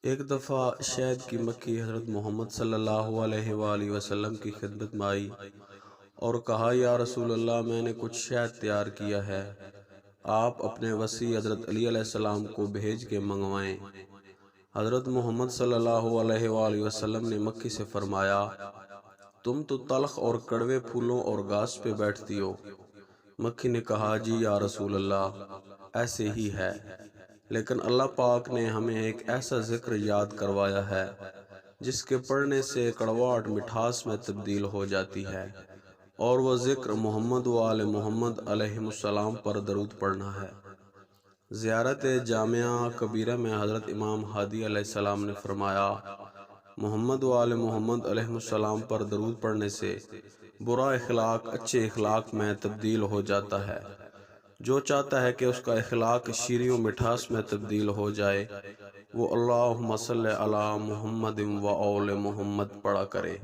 ایک دفعہ شہد کی مکھی حضرت محمد صلی اللہ علیہ وآلہ وسلم کی خدمت میں آئی اور کہا، یا رسول اللہ، میں نے کچھ شہد تیار کیا ہے، آپ اپنے وصی حضرت علی علیہ السلام کو بھیج کے منگوائیں۔ حضرت محمد صلی اللہ علیہ وآلہ وسلم نے مکھی سے فرمایا، تم تو تلخ اور کڑوے پھولوں اور گھاس پہ بیٹھتی ہو۔ مکھی نے کہا، جی یا رسول اللہ، ایسے ہی ہے، لیکن اللہ پاک نے ہمیں ایک ایسا ذکر یاد کروایا ہے جس کے پڑھنے سے کڑواہٹ مٹھاس میں تبدیل ہو جاتی ہے، اور وہ ذکر محمد و آل محمد علیہ السلام پر درود پڑھنا ہے۔ زیارت جامعہ کبیرہ میں حضرت امام ہادی علیہ السلام نے فرمایا، محمد و آل محمد علیہ السلام پر درود پڑھنے سے برا اخلاق اچھے اخلاق میں تبدیل ہو جاتا ہے۔ جو چاہتا ہے کہ اس کا اخلاق شیریں و مٹھاس میں تبدیل ہو جائے، وہ اللہم صلی علی محمد و آل محمد پڑھا کرے۔